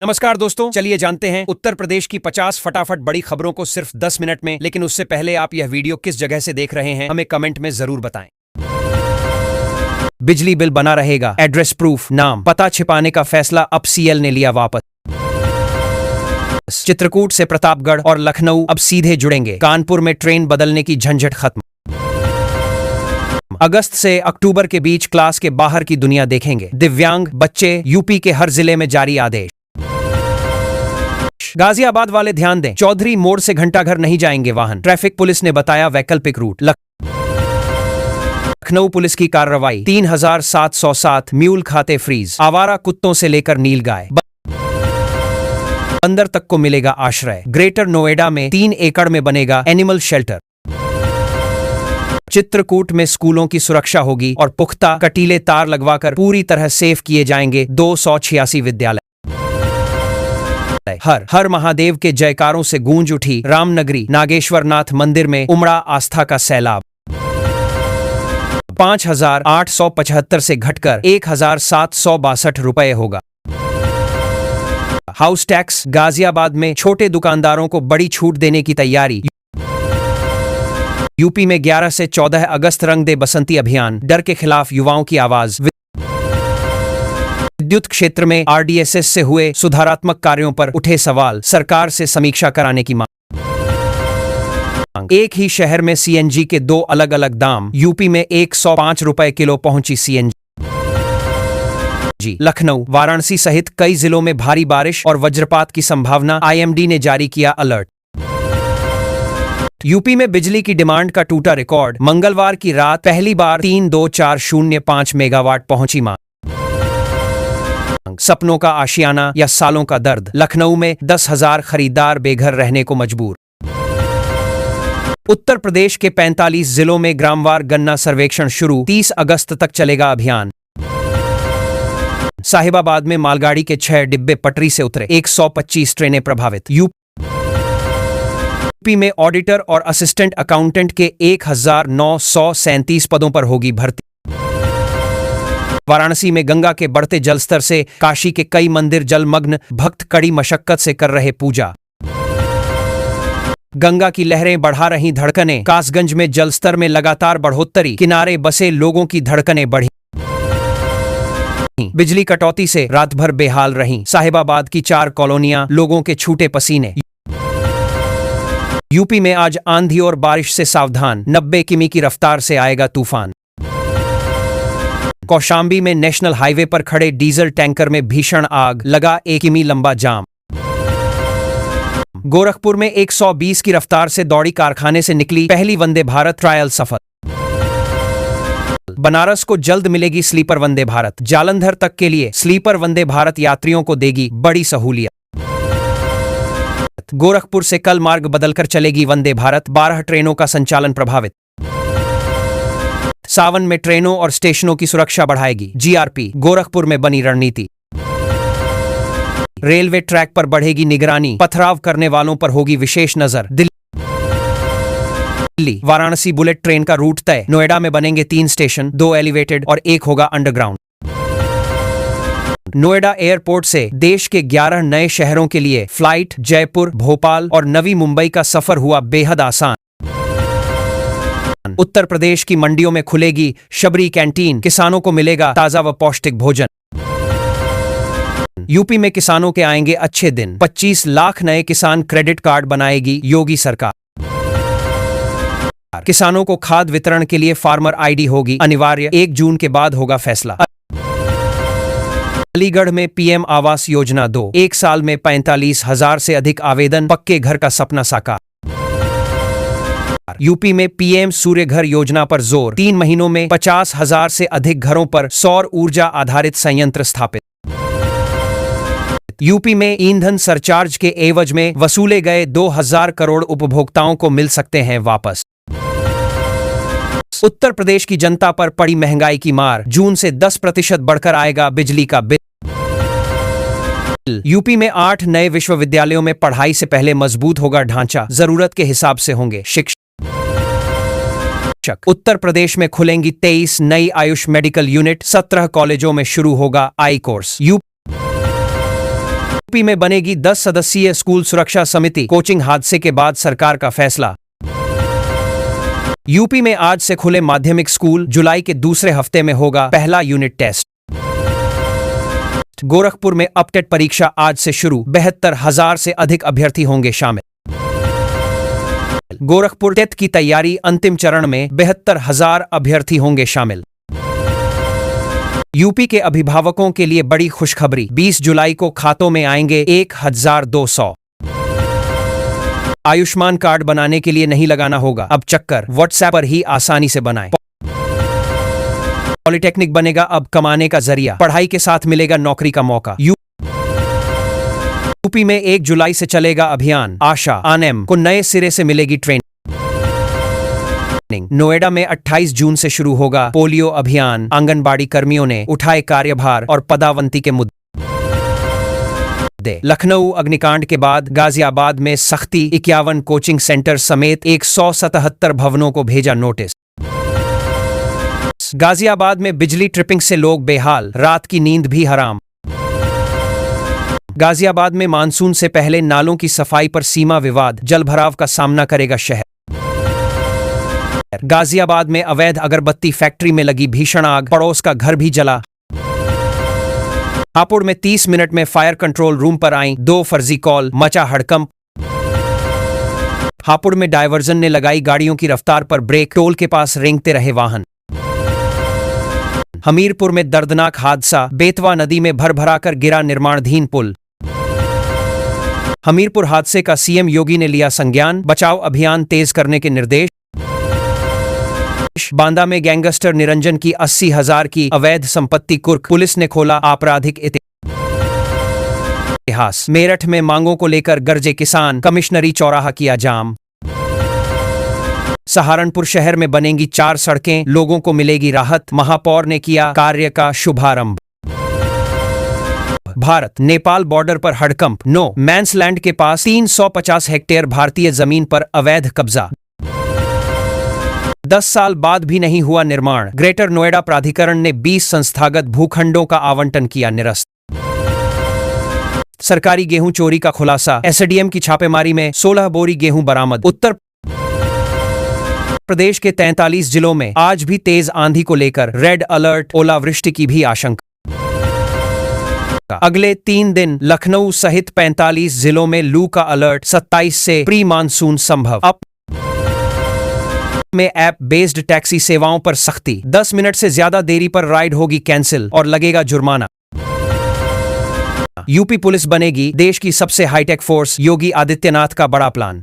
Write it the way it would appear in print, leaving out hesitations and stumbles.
नमस्कार दोस्तों, चलिए जानते हैं उत्तर प्रदेश की 50 फटाफट बड़ी खबरों को सिर्फ 10 मिनट में। लेकिन उससे पहले आप यह वीडियो किस जगह से देख रहे हैं हमें कमेंट में जरूर बताएं। बिजली बिल बना रहेगा, एड्रेस प्रूफ, नाम पता छिपाने का फैसला अब सीएल ने लिया वापस। चित्रकूट से प्रतापगढ़ और लखनऊ अब सीधे जुड़ेंगे, कानपुर में ट्रेन बदलने की झंझट खत्म। अगस्त से अक्टूबर के बीच क्लास के बाहर की दुनिया देखेंगे दिव्यांग बच्चे, यूपी के हर जिले में जारी आदेश। गाजियाबाद वाले ध्यान दें, चौधरी मोड़ से घंटाघर नहीं जाएंगे वाहन, ट्रैफिक पुलिस ने बताया वैकल्पिक रूट। लखनऊ पुलिस की कार्रवाई, 3707 म्यूल खाते फ्रीज, आवारा कुत्तों से लेकर नीलगाय बंदर तक को मिलेगा आश्रय। ग्रेटर नोएडा में 3 एकड़ में बनेगा एनिमल शेल्टर। चित्रकूट में स्कूलों की सुरक्षा होगी और पुख्ता कटीले तार लगवाकर पूरी तरह सेफ किए जाएंगे 286 विद्यालय। हर हर महादेव के जयकारों से गूंज उठी रामनगरी, नागेश्वरनाथ मंदिर में उमड़ा आस्था का सैलाब। 5,875 से घटकर 1,762 रुपए होगा। हाउस टैक्स, गाजियाबाद में छोटे दुकानदारों को बड़ी छूट देने की तैयारी। यूपी में 11 से 14 अगस्त रंग दे बसंती अभियान, डर के खिलाफ युवाओं की आवाज। विद्युत क्षेत्र में आरडीएसएस से हुए सुधारात्मक कार्यों पर उठे सवाल, सरकार से समीक्षा कराने की मांग। एक ही शहर में सीएनजी के 2 अलग अलग दाम, यूपी में 105 रुपए किलो पहुंची सीएनजी। लखनऊ, वाराणसी सहित कई जिलों में भारी बारिश और वज्रपात की संभावना, आईएमडी ने जारी किया अलर्ट। यूपी में बिजली की डिमांड का टूटा रिकॉर्ड, मंगलवार की रात पहली बार 32405 मेगावाट पहुंची मांग। सपनों का आशियाना या सालों का दर्द, लखनऊ में 10,000 खरीदार बेघर रहने को मजबूर। उत्तर प्रदेश के 45 जिलों में ग्रामवार गन्ना सर्वेक्षण शुरू, 30 अगस्त तक चलेगा अभियान। साहिबाबाद में मालगाड़ी के 6 डिब्बे पटरी से उतरे, 125 ट्रेनें प्रभावित। यूपी में ऑडिटर और असिस्टेंट अकाउंटेंट के 1,937 पदों पर होगी भर्ती। वाराणसी में गंगा के बढ़ते जलस्तर से काशी के कई मंदिर जलमग्न, भक्त कड़ी मशक्कत से कर रहे पूजा। गंगा की लहरें बढ़ा रही धड़कनें, कासगंज में जलस्तर में लगातार बढ़ोत्तरी, किनारे बसे लोगों की धड़कनें बढ़ी। बिजली कटौती से रात भर बेहाल रहीं साहिबाबाद की 4 कॉलोनियां, लोगों के छूटे पसीने। यूपी में आज आंधी और बारिश से सावधान, 90 किमी की रफ्तार से आएगा तूफान। कौशाम्बी में नेशनल हाईवे पर खड़े डीजल टैंकर में भीषण आग, लगा 1 किमी लंबा जाम। गोरखपुर में 120 की रफ्तार से दौड़ी कारखाने से निकली पहली वंदे भारत ट्रायल सफल। बनारस को जल्द मिलेगी स्लीपर वंदे भारत, जालंधर तक के लिए स्लीपर वंदे भारत यात्रियों को देगी बड़ी सहूलियत। गोरखपुर से कल मार्ग बदलकर चलेगी वंदे भारत, 12 ट्रेनों का संचालन प्रभावित। सावन में ट्रेनों और स्टेशनों की सुरक्षा बढ़ाएगी जीआरपी, गोरखपुर में बनी रणनीति। रेलवे ट्रैक पर बढ़ेगी निगरानी, पथराव करने वालों पर होगी विशेष नजर। दिल्ली वाराणसी बुलेट ट्रेन का रूट तय, नोएडा में बनेंगे 3 स्टेशन, 2 एलिवेटेड और 1 होगा अंडरग्राउंड। नोएडा एयरपोर्ट से देश के 11 नए शहरों के लिए फ्लाइट, जयपुर, भोपाल और नवी मुंबई का सफर हुआ बेहद आसान। उत्तर प्रदेश की मंडियों में खुलेगी शबरी कैंटीन, किसानों को मिलेगा ताजा व पौष्टिक भोजन। यूपी में किसानों के आएंगे अच्छे दिन, 25 लाख नए किसान क्रेडिट कार्ड बनाएगी योगी सरकार। किसानों को खाद वितरण के लिए फार्मर आईडी होगी अनिवार्य, 1 जून के बाद होगा फैसला। अलीगढ़ में पीएम आवास योजना 2, 1 साल में 45,000 से अधिक आवेदन, पक्के घर का सपना साकार। यूपी में पीएम सूर्य घर योजना पर जोर, 3 महीनों में 50,000 से अधिक घरों पर सौर ऊर्जा आधारित संयंत्र स्थापित। यूपी में ईंधन सरचार्ज के एवज में वसूले गए 2,000 करोड़ उपभोक्ताओं को मिल सकते हैं वापस। उत्तर प्रदेश की जनता पर पड़ी महंगाई की मार, जून से 10% बढ़कर आएगा बिजली का बिल। यूपी में 8 नए विश्वविद्यालयों में पढ़ाई से पहले मजबूत होगा ढांचा, जरूरत के हिसाब से होंगे शिक्षक। उत्तर प्रदेश में खुलेंगी 23 नई आयुष मेडिकल यूनिट, 17 कॉलेजों में शुरू होगा आई कोर्स। यूपी में बनेगी 10 सदस्यीय स्कूल सुरक्षा समिति, कोचिंग हादसे के बाद सरकार का फैसला। यूपी में आज से खुले माध्यमिक स्कूल, जुलाई के दूसरे हफ्ते में होगा पहला यूनिट टेस्ट। गोरखपुर में अपटेट परीक्षा आज से शुरू, 72,000 से अधिक अभ्यर्थी होंगे शामिल। गोरखपुर टेट की तैयारी अंतिम चरण में, 72,000 अभ्यर्थी होंगे शामिल। यूपी के अभिभावकों के लिए बड़ी खुशखबरी, 20 जुलाई को खातों में आएंगे 1,200। आयुष्मान कार्ड बनाने के लिए नहीं लगाना होगा अब चक्कर, व्हाट्सएप पर ही आसानी से बनाएं। पॉलिटेक्निक बनेगा अब कमाने का जरिया, पढ़ाई के साथ मिलेगा नौकरी का मौका। यूपी में 1 जुलाई से चलेगा अभियान, आशा आनएम को नए सिरे से मिलेगी ट्रेनिंग। नोएडा में 28 जून से शुरू होगा पोलियो अभियान, आंगनबाड़ी कर्मियों ने उठाए कार्यभार और पदावंती के मुद्दे। लखनऊ अग्निकांड के बाद गाजियाबाद में सख्ती, 51 कोचिंग सेंटर समेत 177 भवनों को भेजा नोटिस। गाजियाबाद में बिजली ट्रिपिंग से लोग बेहाल, रात की नींद भी हराम। गाजियाबाद में मानसून से पहले नालों की सफाई पर सीमा विवाद, जलभराव का सामना करेगा शहर। गाजियाबाद में अवैध अगरबत्ती फैक्ट्री में लगी भीषण आग, पड़ोस का घर भी जला। हापुड़ में 30 मिनट में फायर कंट्रोल रूम पर आई 2 फर्जी कॉल, मचा हड़कंप। हापुड़ में डायवर्जन ने लगाई गाड़ियों की रफ्तार पर ब्रेक, टोल के पास रेंगते रहे वाहन। हमीरपुर में दर्दनाक हादसा, बेतवा नदी में भर-भराकर गिरा निर्माणाधीन पुल। हमीरपुर हादसे का सीएम योगी ने लिया संज्ञान, बचाव अभियान तेज करने के निर्देश। बांदा में गैंगस्टर निरंजन की 80,000 की अवैध संपत्ति कुर्क, पुलिस ने खोला आपराधिक इतिहास। मेरठ में मांगों को लेकर गरजे किसान, कमिश्नरी चौराहा किया जाम। सहारनपुर शहर में बनेंगी 4 सड़कें, लोगों को मिलेगी राहत, महापौर ने किया कार्य का शुभारंभ। भारत नेपाल बॉर्डर पर हड़कंप, नो मैंस लैंड के पास 350 हेक्टेयर भारतीय जमीन पर अवैध कब्जा। 10 साल बाद भी नहीं हुआ निर्माण, ग्रेटर नोएडा प्राधिकरण ने 20 संस्थागत भूखंडों का आवंटन किया निरस्त। सरकारी गेहूं चोरी का खुलासा, एसडीएम की छापेमारी में 16 बोरी गेहूं बरामद। उत्तर प्रदेश के 43 जिलों में आज भी तेज आंधी को लेकर रेड अलर्ट, ओलावृष्टि की भी आशंका। अगले 3 दिन लखनऊ सहित 45 जिलों में लू का अलर्ट, 27 से प्री मानसून संभव। अप में ऐप बेस्ड टैक्सी सेवाओं पर सख्ती, 10 मिनट से ज्यादा देरी पर राइड होगी कैंसिल और लगेगा जुर्माना। यूपी पुलिस बनेगी देश की सबसे हाईटेक फोर्स, योगी आदित्यनाथ का बड़ा प्लान।